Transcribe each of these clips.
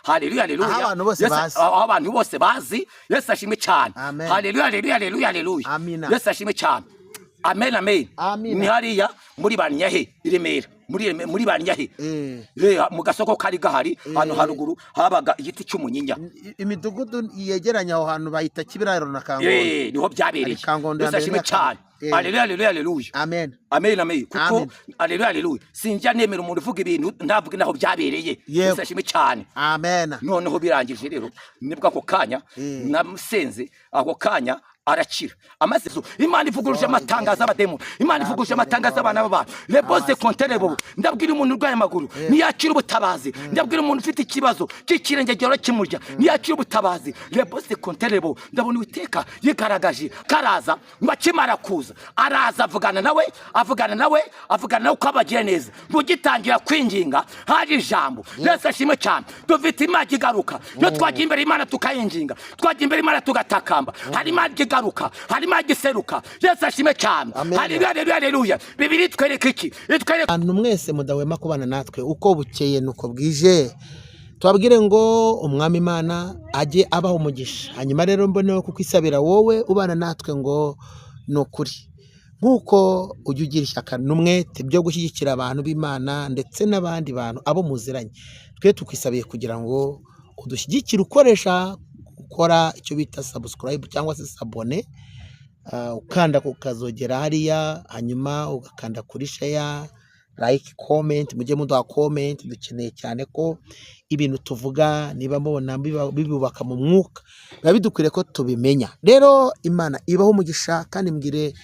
haleluya haleluya aho abantu bose bazi Yesu ashimwe cyane haleluya haleluya haleluya haleluya Yesu ashimwe cyane amen amen ni hariya muri Banyahe iremera muri Banyahe mu gasoko kari gahari hano haruguru habaga igiti cy'umunyinya imidugudu yegeranya aho hantu bayita Kibiraro na Kangondo niho byabereye Yesu ashimwe cyane haleluya haleluya haleluya amen amen amen kuko haleluya haleluya sinjya nemera umuntu uvuga ibintu ndavuga naho byabereye Yesu ashimwe cyane amen noneho birangije rero nibwo ako kanya namusenze ako kanya arakira amaze Imana ivuguruje amatangazo abademo Imana ivuguruje amatangazo abana b'abantu lebose konterebo ndabwira umuntu urwaye amaguru niyakira ubutabazi ndabwira umuntu ufite ikibazo cy'ikirenge gero kimurya niyakira ubutabazi lebose konterebo ndabona Uwiteka yigaragaje karaza mbakimara kuza araza avugana nawe uko abagira neza mugitangira kwinginga hari ijambo Yesu ashimwe cyane dufite Imana igaruka yo twagiye imbere Imana tukayinginga twagiye imbere Imana tugatakamba hari Imana garuka harimo agiseruka Yesu ashime cyane haleluya haleluya bibiri twereka iki abantu mwese mudahwema kubana natwe uko bukeye nuko bwije tubabwire ngo umwami Imana ajye abaho umugisha hanyuma rero mbonewe kukwisabira wowe ubana natwe ngo nukuri nkuko ujye ugira ishyaka n'umwete byo gushyigikira abantu b'Imana ndetse n'abandi bantu abo muziranye twe tukwisabiye kugira ngo udushyigikire ukoresha ukora icyo bita subscribe cyangwa se abone ukanda kukazogera hariya hanyuma ugakanda kuri share like comment mujye muduha comment dukeneye cyane ko ibintu tuvuga niba mubona bibubaka mu mwuka biba bidukwiriye ko tubimenya rero Imana ibaho umugisha kandi mbwire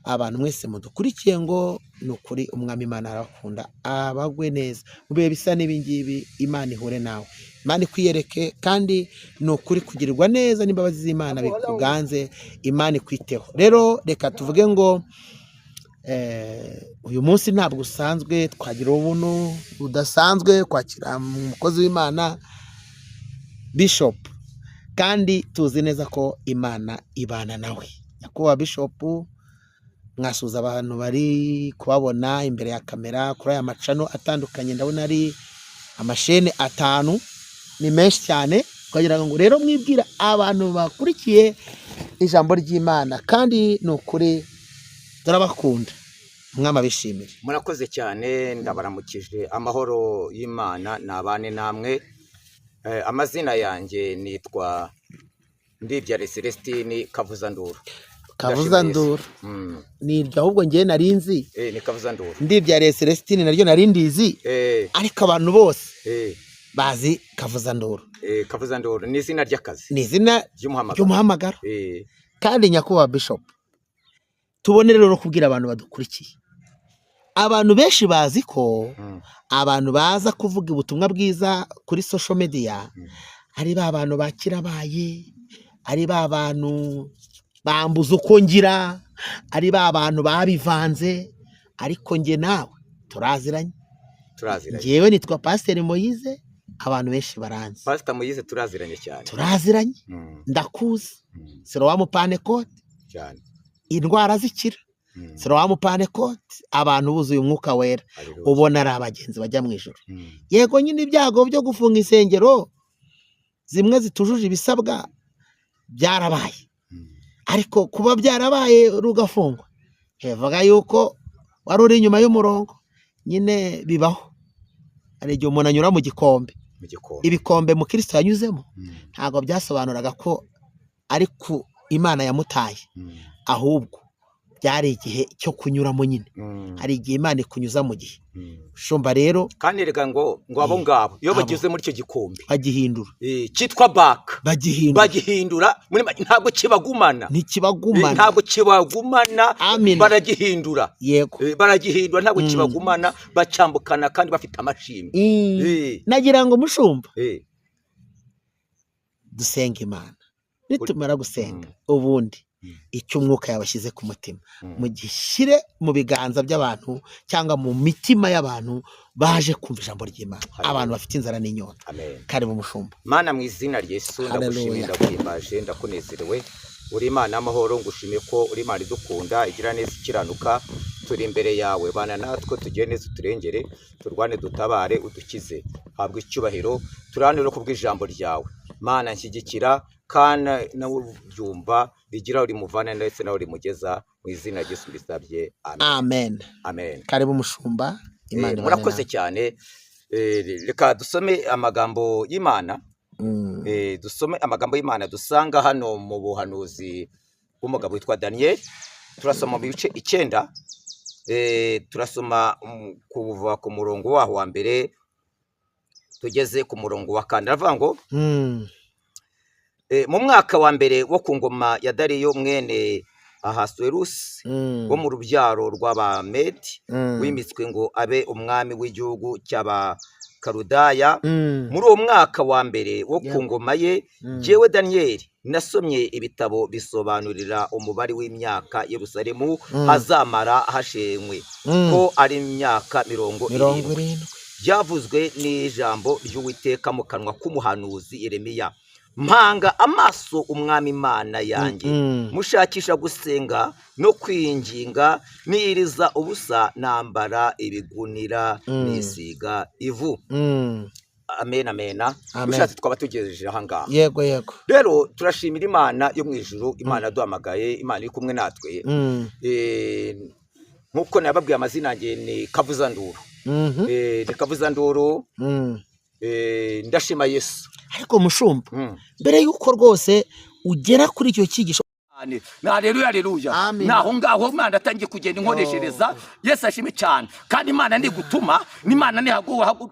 abantu mwese mudukurikiye ngo nukuri umwami Imana arakunda abagwe neza mubihe bisa n'ibingibi Imana ihure nawe Imana kwiyereke kandi nukuri kugirirwa neza n'imbabazi z'Imana bikuganze Imana kwiteho rero reka tuvuge ngo uyu munsi ntabwo usanzwe twagira ubuntu budasanzwe kwakira umukozi w'Imana Bishop kandi tuzi neza ko Imana ibana nawe nyakubahwa Bishop mwasuza abantu bari kubabona imbere ya kamera kuri aya macano atandukanye ndabona ari amashene 5 ni menshi cyane kugira ngo rero mwibwira abantu bakurikiye ijambo ry'Imana kandi nukuri turabakunda mwama bishimire murakoze cyane ndabaramukije amahoro y'Imana nabane namwe amazina yanjye nitwa Ndibyare Celestine Kavuzanduru niryo ahubwo ngiye narinzi ni Kavuzanduru Ndibyare Celestine naryo narindizi ariko abantu bose bazi Kavuzanduru Kavuzanduru ni izina ry'akazi ni izina ry'umuhamagaro kandi nyakubahwa Bishop tubone rero kubwira abantu badukurikiye abantu benshi bazi ko abantu baza kuvuga ubutumwa bwiza kuri social media ari ba bantu bakirabaye ari ba bantu bambuza uko ngira ari ba bantu babivanze ariko nge nawe turaziranye ngewe nitwa Pastor Moise abantu benshi baranze Pastor Moise turaziranye cyane ndakuzi sero wa mupanekote cyane indwara zikira sero wa mupanekote abantu buzuye umwuka wera ubona ari abagenzi bajya mu ijuru yego nyine ibyago byo gufunga insengero zimwe zitujuje ibisabwa byarabaye ariko kuba byarabaye rugafungwa hevaga yuko wari uri inyuma y'umurongo nyine bibaho ari igihe umuntu anyura mu gikombe ibikombe mu Kristo yanyuzemo ntago byasobanuraga ko ari ku Imana yamutaye ahubwo byari igihe cyo kunyuramo nyine hari igihe Imana ikunyuza mu gihe shumba rero kandi rega ngo abo ngabo iyo bagize muri cyo gikombe bagihindura cyitwa back bagihindura ntabwo kibagumana ntabwo kibagumana baragihindura yego baragihindura ntabwo kibagumana bacyambukana kandi bafite amashimwe nagira ngo mushumba dusenga Imana nitumara gusenga ubundi icyo umwuka yabashyize ku mutima mugishyire mu biganza by'abantu cyangwa mu mitima y'abantu baje kumva ijambo ry'Imana abantu bafite inzara n'inyota kare mu mushumba Mana mu izina rya Yesu ndagushimira ndaguhimbaje ndakunezerewe uri Imana y'amahoro ngushimiye ko uri Imana idukunda igira neza ikiranuka turi imbere yawe, bana natwe tugire neza, uturengere, turwane, dutabare, udukize, habwa icyubahiro, turanire kubw'ijambo ryawe Mana. Nshyigikira kandi nawe ubyumva, rigira uri muvana ndetse nawe rimugeza, mu izina ry'Yesu mbisabye, amen. Amen. Karibu umushumba, Imana murakoze cyane. Reka dusome amagambo y'Imana. Dusome amagambo y'Imana dusanga hano mu buhanuzi bw'umugabo witwa Daniel. Turasoma mu bice 9, turasoma kuva ku murongo waho wa mbere tugeze ku murongo wa 4. Aravuga ngo mu mwaka wa mbere wo ku ngoma ya Dariyo mwene Ahasuwerusi wo mu rubyaro rw'Abamedi, wimitswe ngo abe umwami w'igihugu cy'Abakarudaya. Muri uwo mwaka wa mbere wo ku ngoma ye, jewe Daniel nasomye ibitabo bisobanurira umubare w'imyaka Yerusalemu hazamara hashenywe ko ari imyaka 70. Byavuzwe n'ijambo ry'Uwiteka mu kanwa k'umuhanuzi Yeremiya. Mpanga amaso umwami Imana yanjye, mushakisha gusenga no kwinginga, niriza ubusa, nambara ibigunira, nisiga ivu. Amen, amen. Ushatse twaba tugejeje aha ngaha. Yego, yego. Rero turashimira Imana yo mu ijuru, Imana duhamagaye, Imana iri kumwe natwe. Nkuko nababwiye amazina yanjye ni Kavuzanduru. Ni Kavuzanduru. Ndashima Yesu. Ariko mushumba, mbere yuko rwose ugera kuri icyo cyigisho, haleluya, haleluya, naho ngaho Imana atangiye kugenda inkoreshereza. Yesu ashime cyane. Kandi Imana ni gutuma, n'Imana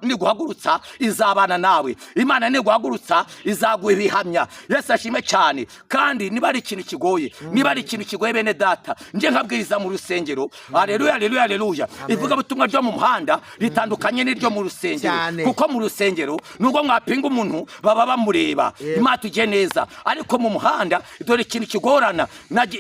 ni guhagurutsa izabana nawe, Imana ni guhagurutsa izaguha ibihamya. Yesu ashime cyane. Kandi niba ari ikintu kigoye, niba ari ikintu kigoye bene data, nje nkabwiriza mu rusengero, haleluya, haleluya, haleluya, ivuga butumwa ryo mu muhanda ritandukanye n'iryo mu rusengero, kuko mu rusengero nubwo mwapinga umuntu baba bamureba, Imana tujye neza, ariko mu muhanda dore ikintu kigorana.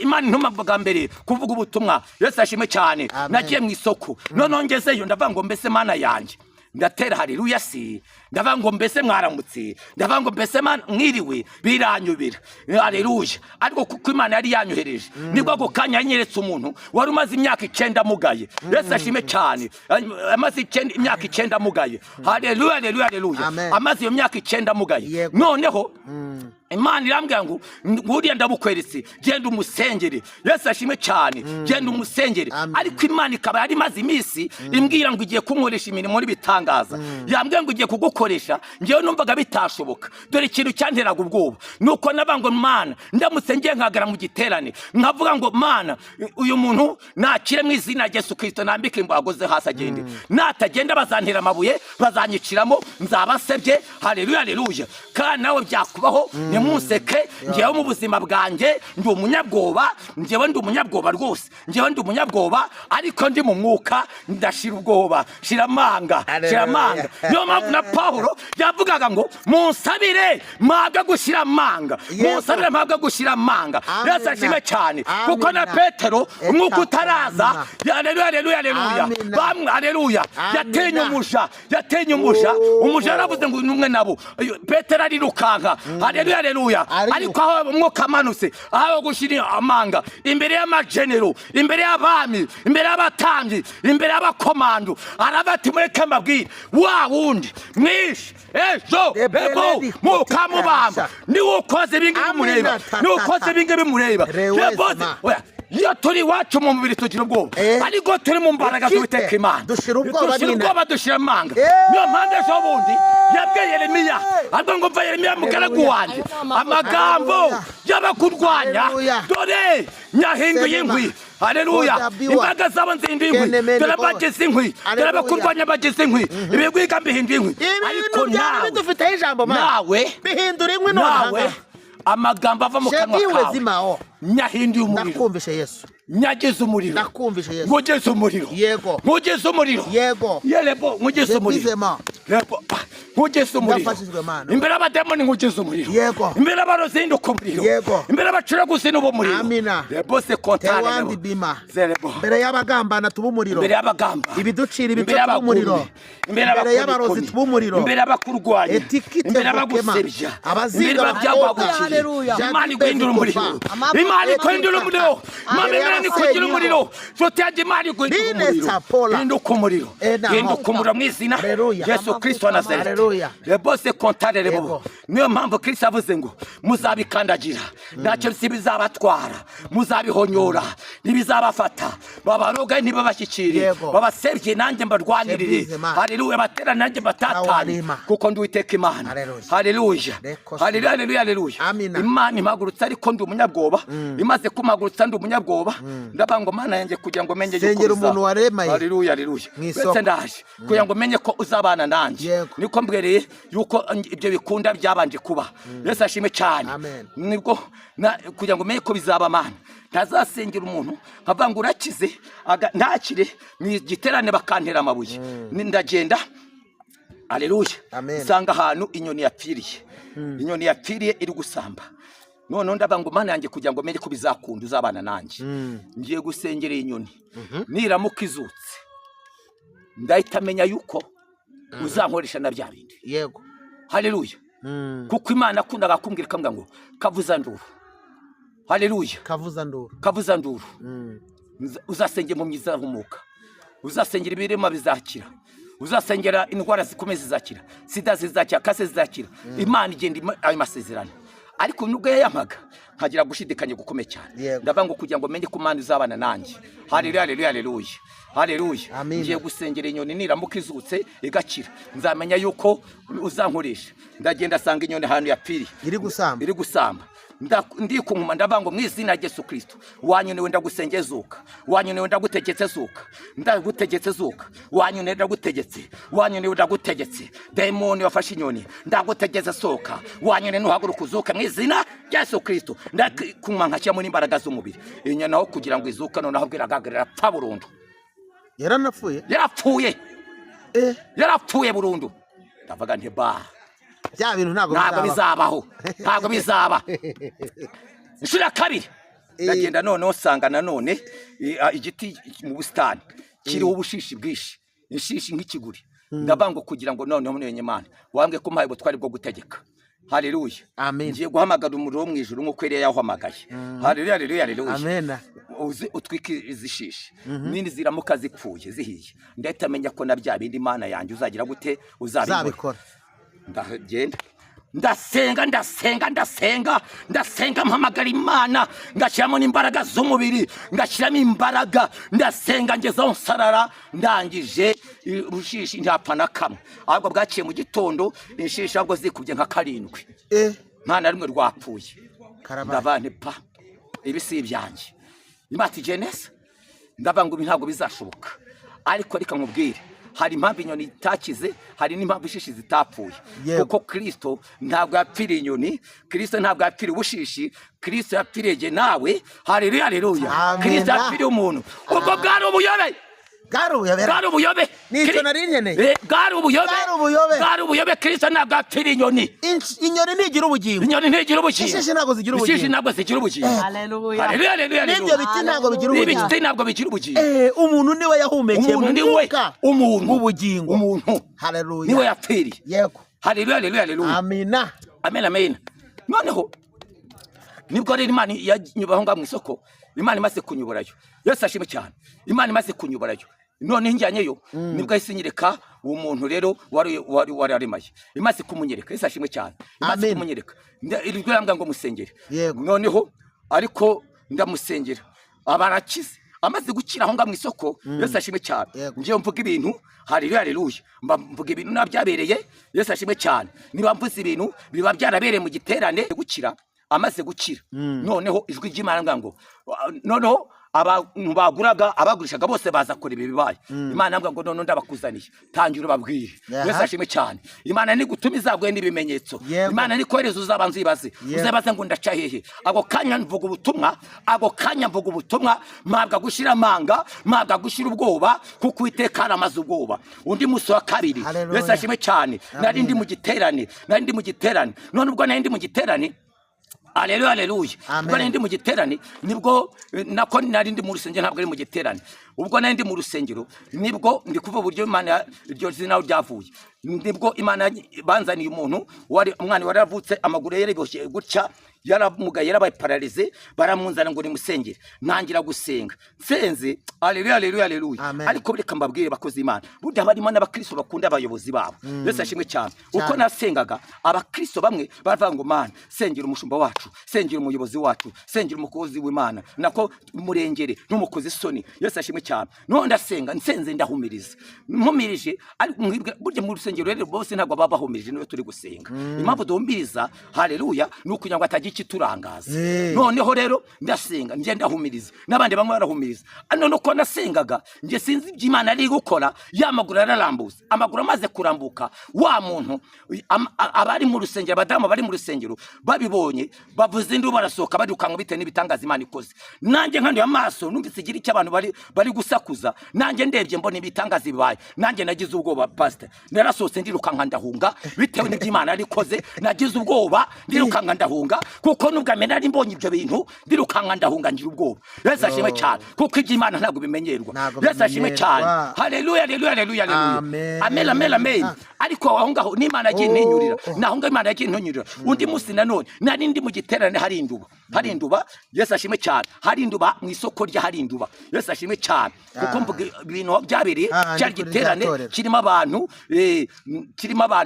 Imana ntuma bwa mbere kuvuga ubutumwa. Yesu ashime cyane. Nagiye mu isoko, none ngezeyo ndavuga ngo mbese Mana yanjye, ndatera haleluya si, ndavuga ngo mbese mwaramutse, ndavuga ngo mbese mwiriwe, biranyubira, haleluya. Ariko kuko Imana yari yanyohereje, nibwo ako kanya yanyeretse umuntu wari umaze imyaka 9 mugaye. Yesu ashime cyane. Amaze imyaka 9 mugaye, haleluya, haleluya, haleluya. Amaze iyo myaka 9 mugaye, noneho Imana irambwira ngo nguriya ndabukweretse, genda umusengere. Yesu ashime cyane. Genda umusengere. Ariko Imana ikaba yari maze iminsi imbwira ngo igiye kunkoresha imirimo n'ibitangaza. Yambwiye ngo igiye kugukoresha, ngewe numvaga bitashoboka. Dore ikintu cyanteraga ubwoba, nuko navuga ngo Mana, ndamutse ngiye nkagara mu giterane nkavuga ngo Mana, uyu muntu nakire mu izina rya Yesu Kristo, nambike imbago ze hasi agende. Natagenda bazantera amabuye, bazanyiciramo, nzabasebye. Haleluya, haleluya. Kandi nawe byakubaho, museke. Ngewe mu buzima bwanjye ndi umunyabwoba, ngewe ndi umunyabwoba rwose, ngewe ndi umunyabwoba, ariko ndi mu mwuka ndashira ubwoba, shira amanga, shira amanga. Niyo mpamvu na Pawulo yavugaga ngo munsabire mwabwe gushira amanga, munsabire mwabwe gushira amanga. Yesu ashime cyane. Kuko na Petero umwuka utaraza, haleluya, haleluya, haleluya, bamwe haleluya, yatenye umuja yaravuze ngo numwe nabo. Petero arirukanka, haleluya, haleluya. Ariko aho umwuka amanutse, aho gushira amanga imbere y'amagenero, imbere y'abami, imbere y'abatambyi, imbere y'abakomando, arabati mureke mbabwire, wa wundi mwishi ejo ebo mukamubamba, ni ukoze bingi bimureba, ni ukoze bingi bimureba. Iyo turi wacu mu mubiri tugira ubwoba, ariko turi mu mbaraga z'Uwiteka Imana dushira ubwoba, dushira amanga. Niyo mpamvu ejo bundi yabwiye Yeremiya, ariko ngo mva Yeremiya mugaragu wanjye, amagambo y'abakurwanya dore nyahinduye inkwi. Haleluya. Imbaga zabo nzinduye inkwi, dore bageze inkwi, dore bakurwanya bageze inkwi, ibigwiga mbihinduye inkwi. Ariko nawe dufite ijambo nawe bihindura inkwi nawe, amagambo ava mu kanwa kawe nyahinduye umuriro. Ndakumvishe Yesu, nyagize umuriro, ndakumvishe Yesu, ngugeze umuriro. Yego, ngugeze umuriro. Yego, yelebo ngugeze umuriro. Yego, ngugeze umuriro. Imbere y'abademoni ngugeze umuriro. Yego, imbere y'abarozi nduko umuriro. Yego, imbere y'abacura gusa n'ubo umuriro. Amina. Yebo se kontane wandi bima. Zerebo. Imbere y'abagambana tuba umuriro. Imbere y'abagamba. Ibiducira ibitso tuba umuriro. Imbere y'abarozi tuba umuriro. Imbere y'abakurwanya. Imbere y'abagusebya. Imbere y'abyagwagukiye. Imana igwindura umuriro. Imana igwindura umuriro. Mama imana ikugira umuriro nshuti yanjye imana iguha umuriro hinduka umuriro hinduka umuriro mu izina Yesu Kristo wa Nazareti bose kontare rebo niyo mpamvu Kristo yavuze ngo muzabikandagira ntacyo bizabatwara muzabihonyora ntibizabafata babaroga ntibabashyikire babasebye nanjye mbarwanirire haleluya batera nanjye batatane kuko ndi Uwiteka Imana haleluya haleluya haleluya Imana impagurutse ariko ndi umunyabwoba imaze kumagurutsa ndi umunyabwoba ndabango Mana yanjye kugira ngo menye sengera umuntu waremaye haleluya haleluya bese ndaje kugira ngo menye ko uzabana nanjye niko mbwereye yuko ibyo bikunda byabanje kuba Yesu ashime cyane nibwo kugira ngo menye ko bizaba Mana ntazasengera umuntu nkavanga urakize ntakire ni giterane bakantera amabuye ndagenda haleluya nsanga ahantu inyoni yapfiriye iri gusamba none ndabango Mana yanjye kugira ngo menye ko bizakunda uzabana nanjye ngiye gusengera inyoni niramuka izutse ndahita menya yuko uzankoresha na bya bindi yego haleluya kuko Imana akundaga kumbwira ikambwira ngo kavuza nduru haleluya kavuza nduru uzasengera mu myiza humuka uzasengera ibirema bizakira uzasengera indwara zikomeye zizakira sida zizakira kase zizakira Imana igenda ayo masezerano ariko nubwo yayamaga nkagira gushidikanya gukomeye cyane ndabango kugira ngo menye ko Imana uzabana nanjye haleluya haleluya haleluya haleluya ngiye gusengera inyoni niramuka izutse igakira nzamenya yuko uzankoresha ndagenda asanga inyoni ahantu yapfiriye iri gusamba ndikunkuma ndabango mu izina rya Yesu Kristo wanyone wenda gusengezuka wanyone wenda gutegetse zuka ndagutegetse zuka wanyone wenda gutegetse wanyone wenda gutegetse demoni wafashe inyoni ndagutegetse soka wanyone nuhaguruka uzuka mu izina rya Yesu Kristo ndakunkuma nkashyira muri imbaraga z'umubiri inyoni aho kugira ngo izuka none aho bwiragagarira pfa burundu yarapfuye burundu ndavuga nti bya bintu ntabwo bizaba inshuro ya kabiri ndagenda none usanga nanone igiti mu busitani kiriho ubushishi bwinshi inshishi nk'ikiguri ndabango kugira ngo noneho mwenye Imana wambwe ko mpaye butwari bwo gutegeka haleluya ngiye guhamagara umuriro mu ijuru nk'uko yari yahamagaye haleluya haleluya haleluya utwike izishishi nini ziramuka zipfuye zihiye ndahita menya ko na bya bindi Imana yanjye uzagira gute uzabikora ndagenda ndasenga mpamagara Imana ngashyiramo n'imbaraga z'umubiri ngashyiramo imbaraga ndasenga ngezaho nsarara ndangije urushishi ntapfa na kamwe ahubwo bwaciye mu gitondo inshishi ahubwo zikubye nka 7 nta na rimwe rwapfuye ndabane pa ibi si ibyanjye Imati Genesa ndabango ntabwo bizashoboka ariko reka nkubwire hari impamvu inyoni itakize hari n'impamvu ishishi zitapfuye kuko Kristo ntabwo yapfiriye inyoni Kristo ntabwo yapfiriye ubushishi Kristo yapfiriye nawe haleluya haleluya Kristo yapfiriye umuntu ubwo bwari ubuyobe nicyo nari nkeneye bwari ubuyobe Kristo ntabwo yapfiriye inyoni ntigira ubugingo ishishi ntabwo zigira ubugingo haleluya haleluya n'ibyo biti ntabwo bigira ubugingo umuntu niwe yahumekeye mu mwuka mu bugingo haleluya niwe yapfiriye yego haleluya haleluya amina amen noneho nibwo rero Imana yanyubaho nga mu isoko Imana imaze kunyuburayo Yesu ashime cyane Imana imaze kunyuburayo none njyanyeyo nibwo yisinyereka uwo muntu rero wari aremaye imaze kumunyereka Yesu ashime cyane imaze kumunyereka iryo yambwa ngo musengere noneho ariko ndamusengera abarakize amaze gukira aho nga mu isoko Yesu ashime cyane ngiye mvuga ibintu haleluya haleluya mvuga ibintu nabyabereye Yesu ashime cyane niba mvuze ibintu biba byarabereye mu giterane gukira amaze gukira noneho ijwi ry'Imana ngo noneho abantu baguraga abagurishaga bose baza kora ibi bibaye Imana ngo none ndabakuzaniye tangira babwire Yesu ashime cyane Imana ni gutuma izagwe n'ibimenyetso Imana ni kohereza uzabanza uzabaza ngo ndaca hehe ako kanya mvuga ubutumwa mabwa gushira amanga mabwa gushira ubwoba kuko Uwiteka aramaze ubwoba undi muso wa kabiri Yesu ashime cyane nari ndi mu giterane none ubwo nari ndi mu giterane haleluya haleluya ubwo nari ndi mu giterane nibwo nako nari ndi mu rusengero ntabwo ari mu giterane ubwo nari ndi mu rusengero nibwo ndi kuva uburyo Imana iryo zina ryavuye nibwo Imana banzaniye umuntu umwana wari yavutse amaguru yari boshye gutya yaramugaye yarabaye paralize, baramunzana ngo nimusengere, ntangira gusenga nsenze. Haleluya haleluya haleluya. Ariko reka mbabwire bakoze Imana, burya barimo n'abakristo bakunda abayobozi babo. Yesu ashimwe cyane. Uko nasengaga abakristo bamwe baravuga ngo Mana sengera umushumba wacu, sengera umuyobozi wacu, sengera umukozi w'Imana, nako murengere n'umukozi soni. Yesu ashimwe cyane. None ndasenga nsenze ndahumiriza, mpumirije. Ariko burya mu rusengero rero bose ntabwo baba bahumirije niyo turi gusenga. Impamvu duhumiriza haleluya ni ukugira ngo atagira ikiturangaza. Noneho rero ndasenga nje ndahumiriza, n'abandi bamwe barahumiriza. None uko nasengaga nje sinzi iby'Imana ari gukora, yamaguru ararambuza. Amaguru amaze kurambuka, wa muntu abari mu rusengero, abadamu bari mu rusengero babibonye bavuze induru, barasohoka barukanga bitewe n'ibitangaza Imana ikoze. Nanjye nkanuye amaso numvise igira icyo abantu bari gusakuza, nanjye ndebye mbona ibitangaza bibaye, nanjye nagize ubwoba. Pastor narasohotse ndirukanka ndahunga bitewe n'iby'Imana ari koze. Nagize ubwoba ndirukanka ndahunga, kuko nubwo amena ari mbonye ibyo bintu ndirukanka ndahunga ngira ubwoba. Yesu ashimwe cyane, kuko iby'Imana ntabwo bimenyerwa. Yesu ashimwe cyane. Haleluya haleluya haleluya haleluya. Amen amen amen. Ariko aho ngaho n'Imana yagiye intunyurira, naho ngaho Imana yagiye intunyurira. Undi munsi nanone nari ndi mu giterane hari induba. Yesu ashimwe cyane. Hari induba mu isoko rya hari induba. Yesu ashimwe cyane, kuko mvuga ibintu byabereye cyari giterane kirimo abantu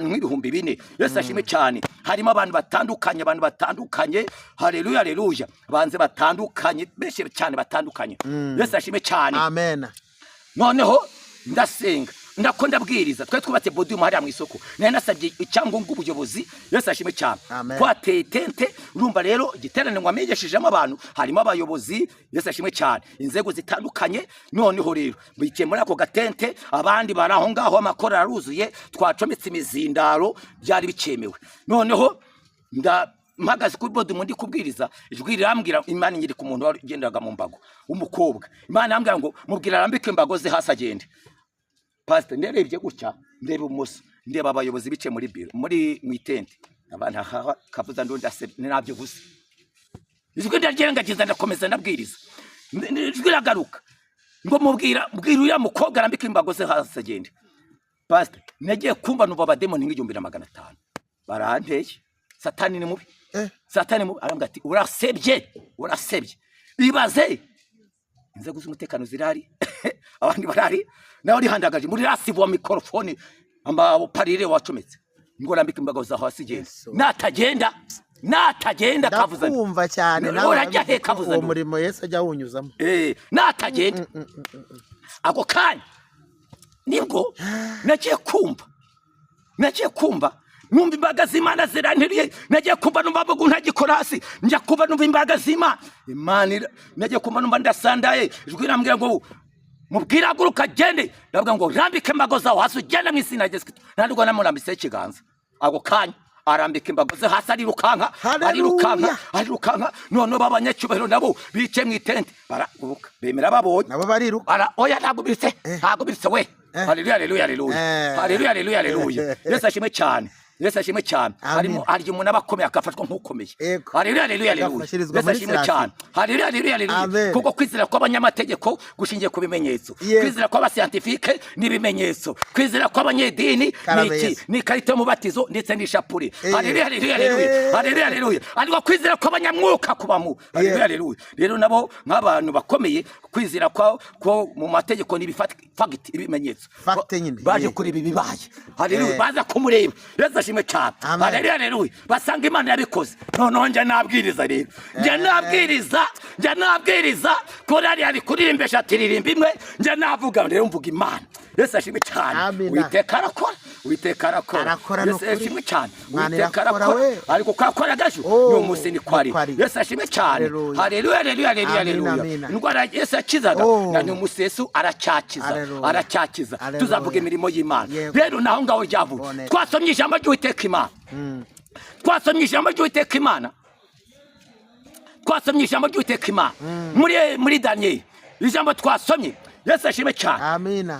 nk'ibihumbi 4. Yesu ashimwe cyane. Harimo abantu batandukanye. Haleluya haleluya. Banze batandukanye, beshe cyane batandukanye. Yesu ashimwe cyane. Amen. Noneho ndasenga ndako ndabwiriza. Twe twubatse podium hariya mu isoko, nari nasabye icyangombwa ubuyobozi. Yesu ashimwe cyane. Twateye tente, urumva rero igiterane ngo amegeshejemo abantu, harimo abayobozi. Yesu ashimwe cyane, inzego zitandukanye. Noneho rero bikiye muri ako gatente, abandi baraho ngaho, amakora aruzuye, twacometse imizindaro, byari bikemewe. Noneho mpagaze kuri podium ndi kubwiriza, ijwi rirambwira, Imana nyiri ku muntu wagendaga mu mbago umukobwa. Imana yambwira ngo mubwira arambike imbago ze hasi agende. Pastor nderebye gutya, ndeba umuso, ndeba abayobozi bice muri biro, muri mwitente, abantu kavuza ndondase nabyo gusa. Ijwi ndarengagiza ndakomeza ndabwiriza, ijwi ragaruka ngo mubwira uya mukobwa arambike imbago ze hasi agende. Pastor nagiye kumva numva abademoni nk'igihumbi 500 baranteye. Satani ni mubi. Satani mubi. Arambwira ati urasebye. Ibaze inzego z'umutekano zirari, abandi barari, nawe rihandagaje muri rasibo wa mikrofone, parire wacometse ngo rambika imbago za hasi genda. Natagenda kavuza kumva cyane nawe urajya he kavuza uwo murimo Yesu ajya wunyuzamo. Natagenda ako kanya nibwo nagiye kumva numva imbaga z'Imana zirantiriye. Nagiye kumva numva ngo ntagikora hasi, njya kumva numva imbaga z'Imana. Nagiye kumva numva ndasandaye, ijwi rambwira ngo mubwira guruka gende. Ndavuga ngo rambike imbago zawe hasi ugenda mu izina rya Yesu Kristo. Ntabwo namurambise ikiganza. Ako kanya arambika imbago ze hasi, arirukanka. None babanyacyubahiro nabo bice mu itente baraguruka, bemera babonye nabo bariruka. Oya ntabwo biritse we. Haleluya haleluya haleluya. Haleluya haleluya haleluya. Yesu ashimwe cyane. Yesu ashimwe cyane. Harimo umuntu abakomeye akafashwa nk'ukomeye. Haleluya haleluya haleluya. Yesu ashimwe cyane. Haleluya haleluya haleluya. Kuko kwizera kw'abanyamategeko gushingiye ku bimenyetso, kwizera kw'abascientifique n'ibimenyetso, kwizera kw'abanyedini ni ikarita y'umubatizo ndetse n'ishapure. Haleluya haleluya haleluya. Haleluya haleluya. Ariko kwizera kw'abanyamwuka kubamu. Haleluya haleluya. Rero nabo nk'abantu bakomeye, kwizera ko mu mategeko n'ibifagiti ibimenyetso baje kuri ibi bibaye. Haleluya. Baza kumureba. Yesu ashimwe cyane. Haleluya haleluya. Basanga Imana yabikoze. Noneho njya nabwiriza rero, njya nabwiriza korari ari kurimbesha tiririmba imwe, njya navuga rero mvuga Imana. Yesu ashimwe cyane. Uwiteka arakora. Yesu ashimwe cyane. Uwiteka arakora. Ariko kakora gasho ni umunsi ni kwari. Yesu ashimwe cyane. Haleluya haleluya haleluya. Ndwara Yesu akizaga na ni umunsi Yesu aracyakiza. Tuzavuga imirimo y'Imana. Rero naho ngaho ryavuye. Twasomye ijambo ry'Uwiteka Imana. Twasomye ijambo ry'Uwiteka Imana muri Daniel. Ijambo twasomye, Yesu ashimwe cyane.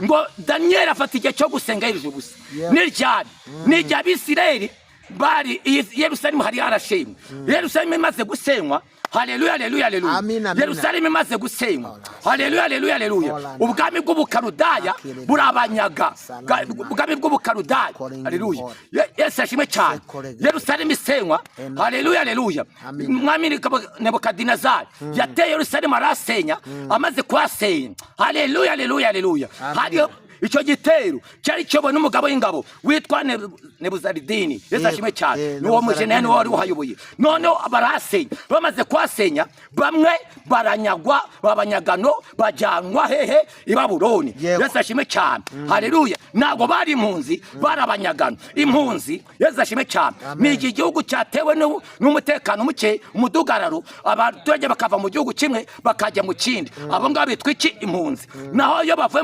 Ngo Daniel afata igihe cyo gusenga hejuru gusa. N'iryari Abisirayeli bari Yerusalemu hari harashenywe. Yerusalemu imaze gusenywa, haleluya haleluya haleluya, Yerusalemu imaze gusenywa, haleluya haleluya haleluya, ubwami bw'ubukarudaya burabanyaga, ubwami bw'ubukarudaya, haleluya, Yesu ashimwe cyane. Yerusalemu isenywa, haleluya haleluya, umwami Nebukadinezari yateye Yerusalemu arasenya, amaze kuhasenya, haleluya haleluya haleluya, hariyo icyo gitero cyari cyobo n'umugabo w'ingabo witwa Nebuzaridini. Yesu ashimwe cyane, n'uwo mujenene wari uhayoboye. None barasenya, bamaze kwasenya, bamwe baranyagwa, babanyagano bajyanwa hehe i Babuloni. Yesu ashimwe cyane, haleluya. Ntabwo bari impunzi, barabanyagano. Impunzi, Yesu ashimwe cyane, ni iki gihugu cyatewe n'umutekano muke, umudugararo, abaturage bakava mu gihugu kimwe bakajya mu kindi. Abo ngabo bitwa iki? Impunzi. Naho iyo bavuye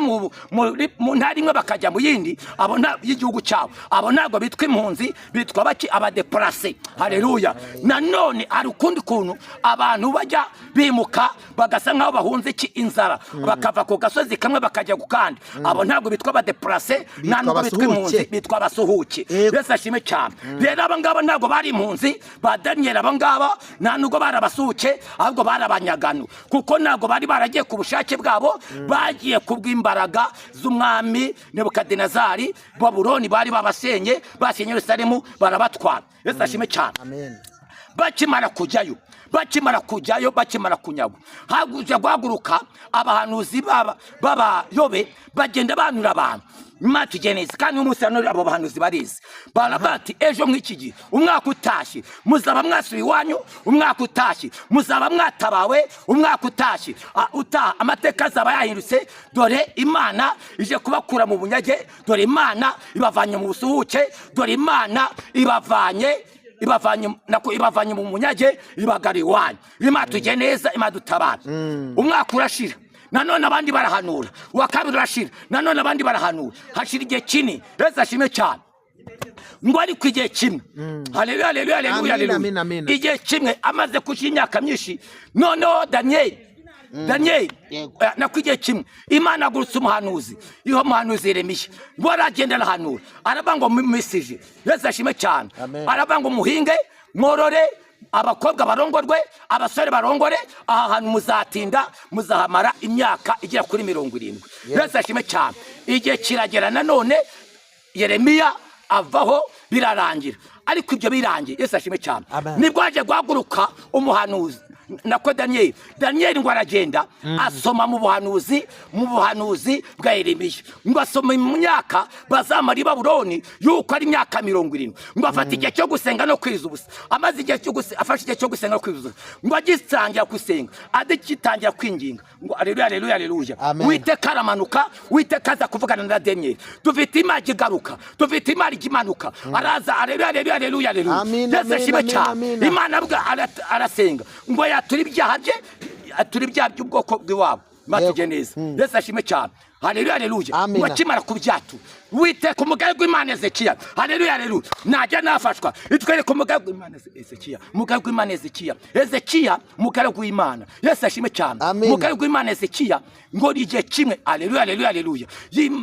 mu ntara imwe bakajya mu yindi, abo y'igihugu cyabo, abo ntabwo bitwa impunzi, bitwa baki? Abadeplase. Haleluya. Nanone ari ukundi kuntu abantu bajya bimuka bagasa nkaho bahunze iki? Inzara, bakava ku gasozi kamwe bakajya ku kandi. Abo ntabwo bitwa abadeplase, ntabwo bitwa impunzi, bitwa abasuhuke. Yesu ashime cyane. Rero aba ngaba ntabwo bari impunzi, ba Daniel aba ngaba nta nubwo bari abasuhuke, ahubwo bari abanyagano, kuko ntabwo bari baragiye ku bushake bwabo, bagiye kubw'imbaraga z'umwami Nebukadinezari. Babuloni bari babasenye, basenye Yerusalemu barabatwara. Yesu ashime cyane. Amen. Bakimara kujyayo, bakimara kunyagwa, haguze guhaguruka abahanuzi b'abayobe bagenda banura abantu. Matugeneza kandi umunsi none abo bahanuzi barize, barabati ejo mw'iki gihe umwaka utashye muzaba mwasuye iwanyu, umwaka utashye muzaba mwatabawe, umwaka utashye utaha amateka azaba yahindutse. Dore Imana ije kubakura mu bunyage, dore Imana ibavanye mu busuhuke, dore Imana ibavanye mu munyage, ibagari iwanyu. Imatugeneza, imadutabara. Umwaka urashira, nanone abandi barahanura, uwa kabiri urashira, nanone abandi barahanura, hashira igihe kinini. Yesu ashime cyane. Ngo ari ku igihe kimwe, haleluya haleluya haleluya haleluya, igihe kimwe amaze kushira imyaka myinshi. Noneho Daniel nakwigiye kimwe, Imana agurutse umuhanuzi, iyo muhanuzi Yeremiya baragenda arahanura, arabanga mu mesije. Yesu ashime cyane. Arabanga muhinge, mworore, abakobwa barongorwe, abasore barongore, aha hantu muzatinda, muzahamara imyaka igera kuri 70. Yesu ashime cyane. Igihe kiragera, nanone Yeremiya avaho, birarangira. Ariko ibyo birangiye, Yesu ashime cyane, nibwo aje guhaguruka umuhanuzi nako Daniel ngo aragenda asoma mu buhanuzi bwa Yeremiya, ngo asoma mu myaka bazamara i Babuloni yuko ari imyaka 70, ngo afata igihe cyo gusenga no kwiza ubusa. Amaze igihe cyo afashe igihe cyo gusenga no kwiza ubusa, ngo agitangira gusenga, adikitangira kwinginga, ngo haleluya haleluya haleluya, Uwiteka aramanuka, Uwiteka aza kuvugana na Daniel. Dufite Imana igaruka, dufite Imana igimanuka, araza, haleluya haleluya haleluya haleluya. Yesu ashime cyane. Imana arasenga, ngo yatura ibyaha bye, atura ibyaha by'ubwoko bw'iwabo. Matugeneza. Yesu ashime cyane, haleluya haleluya. Ngo akimara kubyatu, Uwiteka umugaragu w'Imana Ezekiya, haleluya haleluya, najya nafashwa, itwereke umugaragu w'Imana Ezekiya, umugaragu w'Imana Ezekiya, umugaragu w'Imana. Yesu ashime cyane. Umugaragu w'Imana Ezekiya, ngo igihe kimwe, haleluya haleluya haleluya,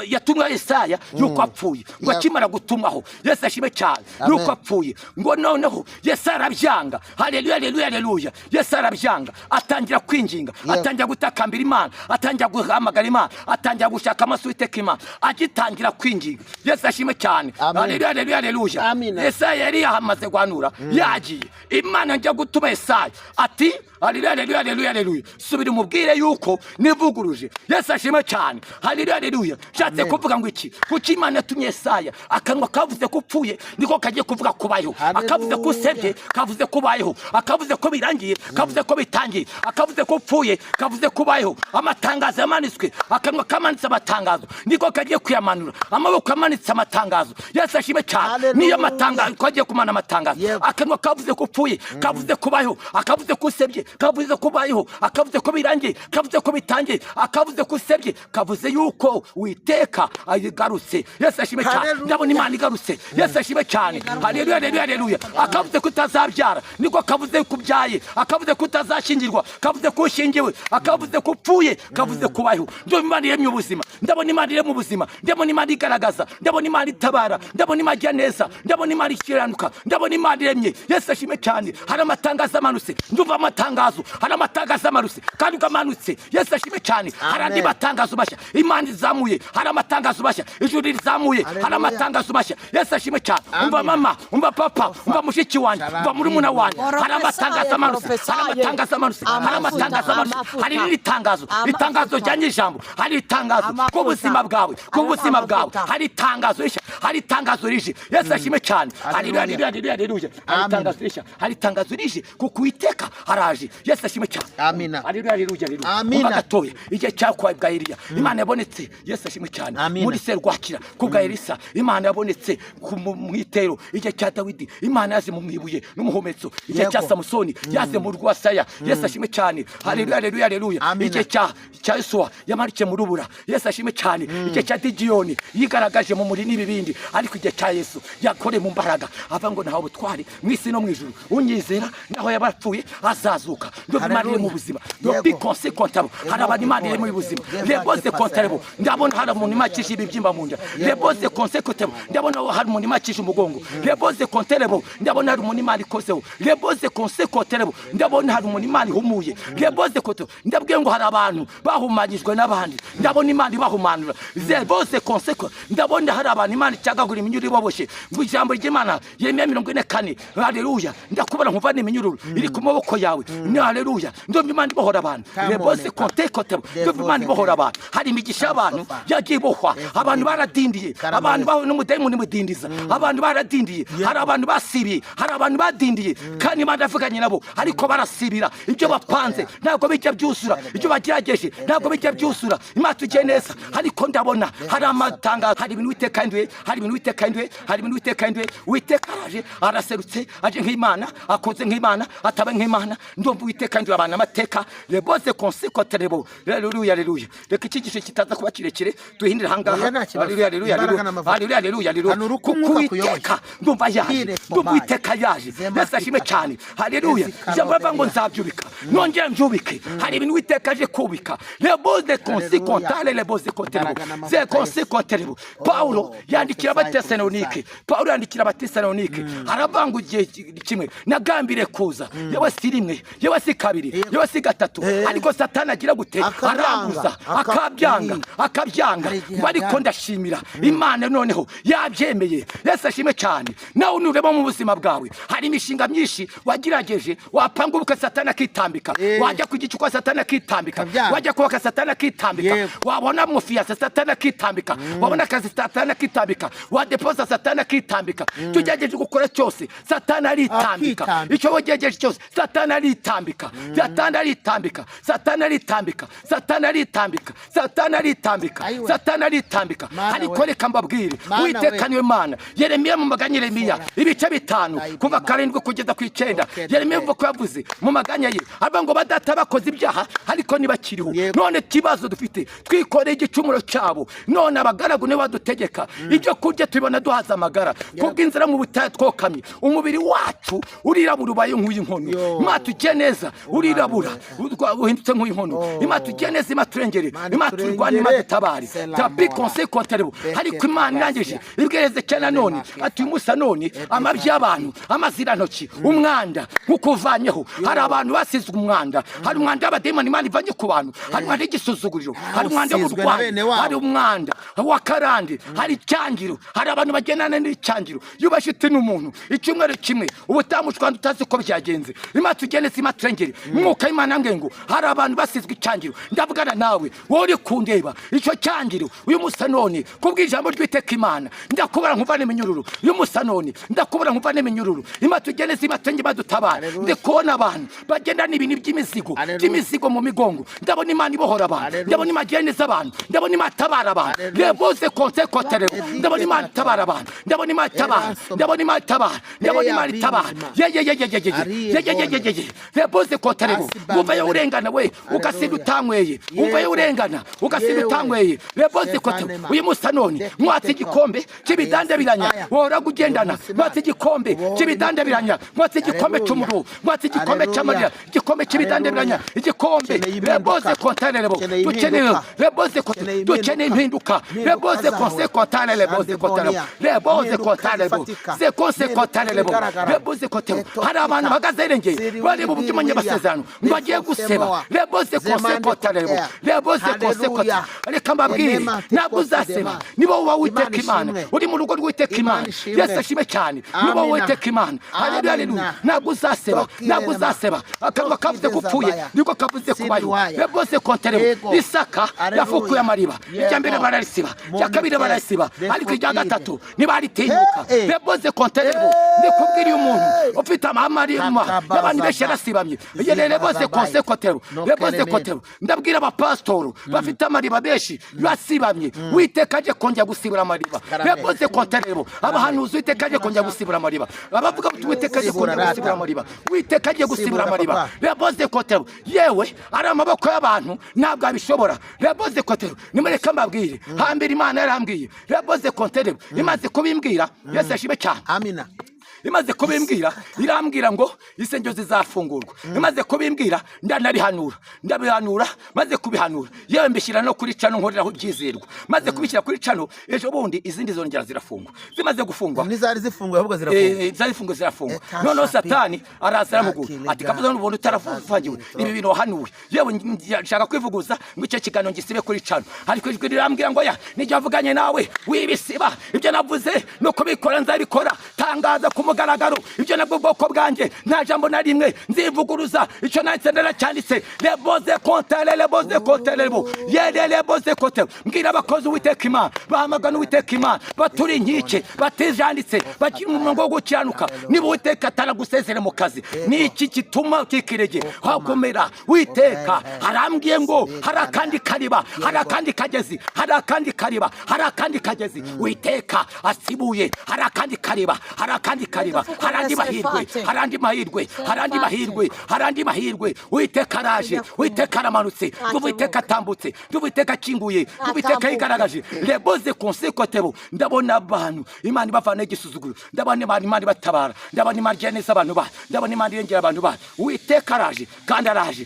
yatumwa Yesaya yuko apfuye, ngo akimara gutumwaho, Yesu ashime cyane, yuko apfuye, ngo noneho Yesaya arabyanga, haleluya haleluya haleluya. Yesaya arabyanga, atangira kwinginga, atangira gutakambira Imana, atangira guhamagara Imana, atangira gushaka amaso Uwiteka Imana, agitangira kwinginga. Yesu ashime cyane, haleluya haleluya haleluya. Yesaya yari yahamaze guhanura, yagiye, Imana njya gutuma Yesaya ati, haleluya haleluya haleluya haleluya, subira umubwire yuko nivuguruje. Yesu ashime cyane, haleluya haleluya. Shatse kuvuga ngo iki? Kuki Imana yatumye Yesaya, akanwa kavuze ko upfuye niko kagiye kuvuga kubayeho, akavuze ko usebye kavuze kubayeho, akavuze ko birangiye kavuze ko bitangiye, akavuze ko upfuye kavuze kubayeho. Amatangazo yamanitswe, akanwa kamanitse amatangazo niko kagiye kuyamanura, amaboko amanitse amatangazo. Yesu ashime cyane. Niyo matangazo kagiye kumana amatangazo, akanwa kavuze ko upfuye kavuze kubayeho, akavuze ko usebye kavuze kubayeho, akavuze ko birangiye kavuze ko bitangiye, akavuze ko usebye kavuze yuko Uwiteka ayigarutse. Yesu ashime cyane. Ndabona Imana igarutse. Yesu ashime cyane, haleluya haleluya haleluya. Akavuze ko utazabyara niko kavuze ko ubyaye, akavuze ko utazashingirwa kavuze ko ushingiwe, akavuze ko upfuye kavuze kubayeho. Ndabona Imana iremye ubuzima, ndabona Imana iremye ubuzima, ndabona Imana igaragaza igaragaza, ndabona Imana itabara, ndabona Imana igira neza, ndabona Imana ikiranuka, ndabona Imana iremye. Yesu ashimwe cyane. Hari amatangazo amanutse, ndumva amatangazo, hari amatangazo amanutse kandi ugamanutse. Yesu ashimwe cyane. Hari andi matangazo mashya, Imana izamuye, hari amatangazo mashya, ijuru rizamuye, hari amatangazo mashya. Yesu ashimwe cyane. Umva mama, umva papa, umva mushiki wanjye, umva murumuna wanjye, hari amatangazo amanutse, hari amatangazo amanutse, hari amatangazo amanutse. Hari n'itangazo, itangazo ryanye ijambo, hari itangazo ku buzima bwawe, ku buzima bwawe, hari itangazo rishya, hari itangazo rije. Yesu ashimwe cyane. Haleluya, hari itangazo rishya, hari itangazo rije kuko Uwiteka haraje. Yesu ashimwe cyane. Amina. Haleluya. Umva gatoya, igihe cyakwaye bwa Eliya, Imana yabonetse. Yesu ashimwe cyane. Muri Serwakira kubwa Elisa, Imana yabonetse mu itero. Igihe cya Dawidi, Imana yaze mu mwibuye n'umuhometso. Igihe cya Samusoni, yaze mu rwasaya. Yesu ashimwe cyane. Haleluya. Igihe cya Yosuwa, yamarikiye mu rubura. Yesu ashimwe cyane. Igihe cya Gideyoni, yigaragaje mu muri n'ibibindi. Ariko igihe cya Yesu, yakore mu mbaraga, ava ngo naho butwari mu isi no mu ijuru. Unyizera naho yabapfuye azazuka. Ndo Imana iri mu buzima, ndo bikonse kontabo. Hari abantu Imana iri mu buzima, leboze kontabo. Ndabona hari umuntu imakije ibibyimba mu nda, leboze konse kontabo. Ndabona hari umuntu imakije umugongo, leboze kontabo. Ndabona hari umuntu Imana ikozeho, leboze konse kontabo. Ndabona hari umuntu Imana ihumuye, leboze kontabo. Ndabwiye ngo hari abantu bahumanyijwe n'abandi, ndabona Imana ibahumanura, leboze konse kontabo. Ndabona hari abantu Imana cyagagura iminyururu iboboshye, ngo ijambo ry'Imana Yeremiya 44. Haleluya. Ndakubona nkuva n'iminyururu iri ku maboko yawe. Haleluya. Ndumva Imana ibohora abantu, leboze konte kontabo. Ndumva Imana ibohora abantu. Hari imigisha abantu yagiye bohwa, abantu baradindiye, abantu baho n'umudayimoni mudindiza, abantu baradindiye, hari abantu basibiye, hari abantu badindiye, kandi Imana yavuganye nabo ariko barasibira. Ibyo bapanze ntabwo bijya byusura, ibyo bagerageje ntabwo bijya byusura. Imana tugiye neza, ariko ndabona hari amatangazo, hari ibintu Uwiteka induye, hari ibintu Uwiteka induye, hari ibintu Uwiteka induye. Uwiteka araje, araserutse, aje nk'Imana, akoze nk'Imana, ataba nk'Imana. Ndumva Uwiteka induye abantu amateka, leboze konsikoterebo. Haleluya. Reka ikigisho kitaza kuba kirekire, duhindire hangaha. Haleluya. Kuko Uwiteka ndumva yaje, ndumva Uwiteka yaje. Yesu ashimwe cyane. Haleluya. Ijambo rivuga ngo nzabyubika, nongera mbyubike. Hari ibintu Uwiteka aje kubika, leboze konsikontale, leboze koterebo, ze konsikoterebo. Paulo yandikira Abatesalonike, aravuga ngo igihe kimwe nagambire kuza, yewe si rimwe, yewe si kabiri, yewe si gatatu, ariko Satani agira gute? Aranguza, akabyanga. Ariko ndashimira Imana noneho yabyemeye. Yesu ashimwe cyane. Nawe unuremo mu buzima bwawe, hari imishinga myinshi wagirageje, wapanga ubukwe Satani akitambika, wajya ku gicuko Satani akitambika, wajya kubaka Satani akitambika, wabona mufiya Satani akitambika, wabona akazi Satani akitambika, wadepoza Satani akitambika. Tugejeje gukora cyose Satani aritambika, icyo wagejeje cyose Satani aritambika, Satani aritambika. Ariko reka mbabwire, Uwiteka niwe Mana. Yeremiya mu maganya, Yeremiya ibice 5 kuva 7 kugeza ku 9. Yeremiya uvuga ko yavuze mu maganya ye, avuga ngo badata bakoze ibyaha ariko nibakiriho. None kibazo dufite, twikoreye igicumuro cyabo, none abagaragu ne badutegeka ibyo kurya tubona duhaza amagara, kubw'inzira mu butayu twokamye. Umubiri wacu urirabura ubaye nk'uy'inkono. Imana tugiye neza, urirabura uhindutse nk'uy'inkono. Imana tugiye neza, Imana turengere, Imana turwanye, Imana dutabare. Tapi konse koterebo. Ariko Imana irangije ibwereze cyane none ati Musa, none amabyi y'abantu, amazirantoki, umwanda nkukuvanyeho. Hari abantu basizwe umwanda, hari umwanda w'abademoni Imana ivanye ku bantu, hari umwanda w'igisuzuguriro, hari umwanda w'uburwayi, hari umwanda w'akarande, hari icyangiro, hari abantu bagendana n'icyangiro. Yubashite n'umuntu icyumweru kimwe ubutamushwanda utazi ko byagenze. Imana tugeneze, Imana turengere. Mwuka Imana ngo hari abantu basizwe icyangiro. Ndavugana nawe wowe uri kundeba, icyo cyangiro uyu Musa none kubw'ijambo ry'Uwiteka Imana ndakubara nkuvane iminyururu. Uyu Musa none ndakubara nkuvane iminyururu. Imana tugeneze, Imana turengere, badutabara. Ndikubona abantu bagendana ibintu by'imizigo mu migongo. Ndabona Imana ibohora abantu, ndabona Imana igeneza abantu, ndabona Imana itabara abantu. Leboze konse koterebo. Ndabona Imana itabara abantu, ndabona Imana itabara, ndabona Imana itabara, ndabona Imana itabara. Leboze koterebo. Umva yo urengana we ugasida utanyweye, umva yo urengana ugasida utanyweye. Leboze koterebo. Uyu Musa none mwatse igikombe cy'ibidandabiranya, wora kugendana mwatse igikombe cy'ibidandabiranya, mwatse igikombe cy'umuro, mwatse igikombe cy'amarira, igikombe cy'ibidandabiranya, igikombe. Leboze koterebo. Dukeneye, leboze koterebo, dukeneye impinduka. Leboze Reboze konse kontane leboze kontane. Reboze kontane lebo. Ze konse kontane lebo. Reboze kontane. Hari abantu bahagaze irengeye. Bari mu byuma nyabasezerano. Bagiye guseba. Reboze konse kontane lebo. Reboze konse kontane. Reka mbabwire. Ntabwo uzaseba. Niba uba witeka Imana. Uri mu rugo rw'Uwiteka Imana. Yesu ashime cyane. Niba witeka Imana. Haleluya haleluya. Ntabwo uzaseba. Ntabwo uzaseba. Akanwa kavuze gupfuye. Niko kavuze kubayo. Reboze kontane lebo. Isaka yafukuye amariba. Ijya mbere bararisiba. Ijya kabiri bararisiba. Ariko ijya gatatu niba aritinyuka. Reboze kontane lebo. Ndikubwiriye umuntu ufite amamarima y'abantu benshi yarasibamye. Reboze konse kontane lebo. Reboze kontane lebo. Ndabwira abapasitoro bafite amariba benshi basibamye. Uwiteka aje kongera gusibura amariba. Reboze kontane lebo. Abahanuzi Uwiteka aje kongera gusibura amariba. Abavuga ngo Uwiteka aje kongera gusibura amariba. Uwiteka aje gusibura amariba. Reboze kontane lebo. Yewe ari amaboko y'abantu ntabwo abishobora. Reboze kontane lebo. Nimureka mbabwire. Hambere Imana yarambwiye. Reboze kontane lebo. Imaze kubimbwira. Yesu ashime cyane. Amina. Imaze kubimbwira irambwira ngo insengero zizafungurwa. Imaze kubimbwira ndabihanura maze kubihanura yewe mbishyira no kuri cano nkoreraho byizerwa. Maze kubishyira kuri cano ejo bundi izindi zongera zirafungwa. Zimaze gufungwa nizari zifunguye ahubwo zirafungwa. Zari zirafungwa. Noneho Satani araza aramugura ati kavuze n'ubuntu utarafungiwe ibi bintu wahanuwe. Yewe nshaka kwivuguza ngo icyo kiganiro ngisibe kuri cano. Ariko ijwi rirambwira ngo ya nijya avuganye nawe wibisiba ibyo navuze no kubikora nzabikora. Tangaza mugaragaro ibyo nabwo bwoko bwanjye nta jambo na rimwe nzivuguruza. Icyo nanditse cyanditse reboze kontane lebo yere reboze kontane. Mbwira abakozi Uwiteka Imana bahamagana Uwiteka Imana baturi inkike batijanditse bakiri mu murongo wo gukiranuka. Niba Uwiteka ataragusezere mu kazi ni iki gituma ukikirege hakomera. Uwiteka arambwiye ngo hari akandi kariba, hari akandi kagezi, hari akandi kariba, hari akandi kagezi. Uwiteka asibuye hari akandi kariba, hari akandi kariba, harandi mahirwe. Uwiteka araje, Uwiteka aramanutse, Uwiteka atambutse, Uwiteka akinguye, Uwiteka yigaragaje. Reboze konse kontane lebo. Ndabona abantu Imana ibavana igisuzuguro. Ndabona Imana ibatabara. Ndabona Imana igeneza abantu ba. Ndabona Imana irengera abantu ba. Uwiteka araje kandi araje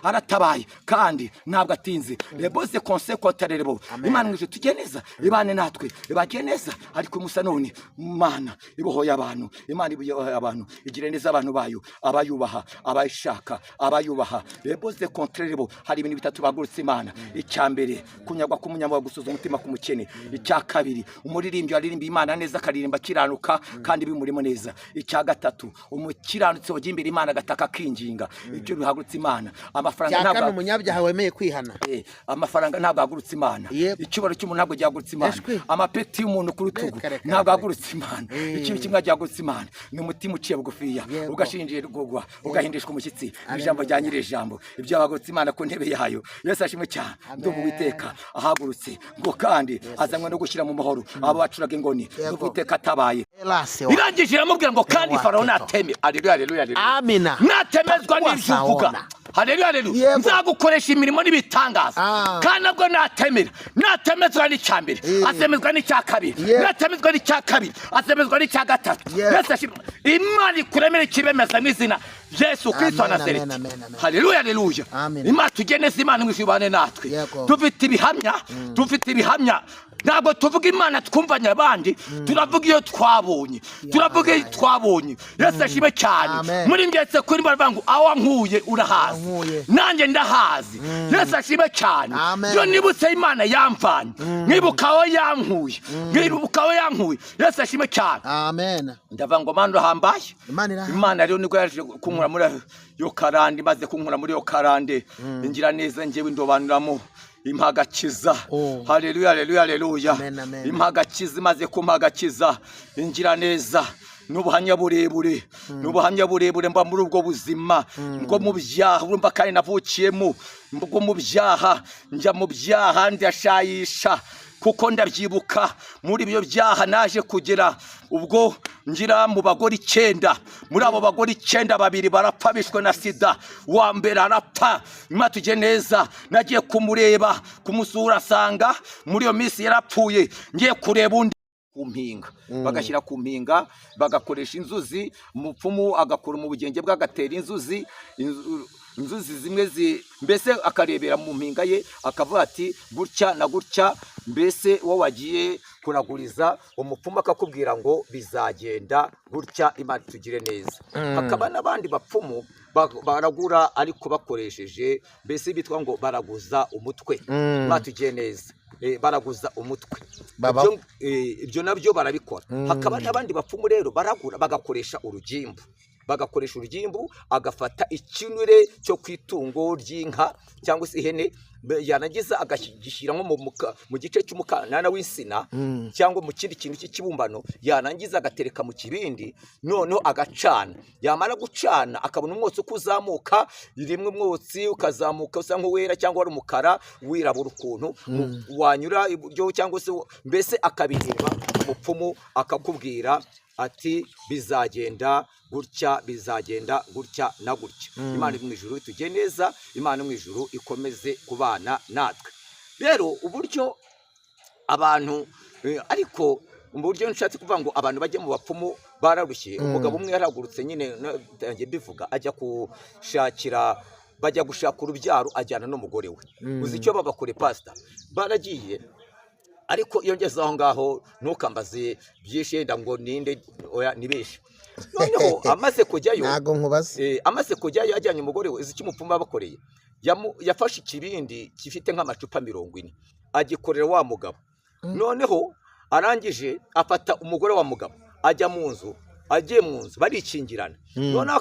aratabaye kandi ntabwo atinze. Reboze konse kontane lebo. Imana ngije tugeneza ibane natwe ibageneza. Ariko musa none Imana ibohoye abantu. Imana ibohoye abantu igire neza abantu bayo abayubaha abayishaka abayubaha. Reboze kontane lebo. Hari ibintu bitatu bagurutse Imana. Icyambere kunyagwa k'umunyamahoro gusuza umutima ku mukene. Icya kabiri umuririmbyi aririmba Imana neza akaririmba kiranuka kandi bimurimo neza. Icya gatatu umukiranutse wagiye imbere Imana agataka kinginga. Ibyo bihagurutse Imana. Amafaranga ntabwo cyakana umunyabyaha wemeye kwihana. Amafaranga ntabwo agurutse Imana. Icyubaro cy'umuntu ntabwo cyagurutse Imana. Amapeti y'umuntu ku rutugu ntabwo agurutse Imana. Ikintu kimwe cyagurutse Imana ni umutima uciye bugufiya ugashinjirwa ugahindishwa umushyitsi. Ijambo rya nyiri ijambo ibyo bagurutse Imana ku ntebe yayo. Yesu ashimwe cyane. Ndumva Uwiteka ahagurutse ngo kandi azanywe no gushyira mu mahoro abo bacuraga ingoni. Uwiteka atabaye irangije iramubwira ngo kandi Farawo nateme. Haleluya. Amina. Natemezwa n'ibyo uvuga. Haleluya. Nzagukoresha imirimo n'ibitangaza. Kandi nabwo natemezwa n'icyambere azemezwa n'icya kabiri. Natemezwa n'icya kabiri azemezwa n'icya gatatu. Yesu ashimwe. Imana ikuremere ikibemeza n'izina Yesu Kristo wa Nazareti. Haleluya. Imana tugeneze Imana mwishibane natwe. Dufite ibihamya. Ntabwo tuvuga Imana twumvanye abandi, turavuga iyo twabonye. Yesu ashime cyane. Muri ngetse kuri bavuga aho nkuye urahazi. Nanjye ndahazi. Yesu ashime cyane. Yo nibutse Imana yamvanye. Nibuka aho yankuye. Yesu ashime cyane. Amen. Ndavuga ngo Mana urahambaye. Imana rero niko yaje kunkura muri yo karande, maze kunkura muri yo karande. Ingira neza ngewe ndobanuramo impagakiza. Haleluya. Impagakiza maze kumpagakiza ingira neza n'ubuhamya burebure mba muri ubwo buzima ngo mu byaha urumva kandi navukiyemo ngo mu byaha njya mu byaha ndashayisha kuko ndabyibuka muri ibyo byaha naje kugera ubwo ngira mu bagore 9. Muri abo bagore 9 babiri barapfa bishwe na sida. Wa mbere arapfa. Nyuma tujye neza nagiye kumureba kumusura asanga muri iyo minsi yarapfuye. Ngiye kureba undi kumpinga bagashyira kumpinga bagakoresha inzuzi. Umupfumu agakora mu bugenge bw'agatera inzuzi inzuzi zimwe mbese akarebera mu mpinga ye akavuga ati gutya na gutya, mbese wowe wagiye kuraguriza umupfumu akakubwira ngo bizagenda gutya, Imana tugire neza. Hakaba n'abandi bapfumu baragura ariko bakoresheje, mbese bitwa ngo baraguza umutwe, Imana tugiye neza. Baraguza umutwe, ibyo nabyo barabikora. Hakaba n'abandi bapfumu rero baragura bagakoresha urugimbu, agafata ikinure cyo ku itungo ry'inka cyangwa se ihene, yarangiza agashyira nko mu gice cy'umukanana w'insina cyangwa mu kindi kintu cy'ikibumbano, yarangiza agatereka mu kibindi, noneho agacana. Yamara gucana akabona umwotsi uko uzamuka, rimwe umwotsi ukazamuka usa nk'uwera cyangwa ari umukara wirabura ukuntu, wanyura iburyo cyangwa se mbese akabireba, umupfumu akakubwira ati bizagenda gutya, bizagenda gutya na gutya. Imana mu ijuru tujye neza, Imana mu ijuru ikomeze kubana natwe. Rero uburyo abantu ariko mu buryo nshatse kuvuga ngo abantu bajye mu bapfumu bararushye. Umugabo umwe yaragurutse nyine ntangiye bivuga, bajya gushaka urubyaro ajyana n'umugore we. Uzi icyo babakore pastor? Baragiye, ariko iyo ngeze aho ngaho ntukambaze byinshi ngo ninde, oya nibeshe. Noneho amaze kujyayo, ntago nkubaze, amaze kujyayo ajyanye umugore we, iki umupfumu babakoreye, yafashe ikibindi gifite nk'amacupa 40 agikorera wa mugabo. Noneho arangije afata umugore wa mugabo ajya mu nzu, agiye mu nzu barikingirana. Noneho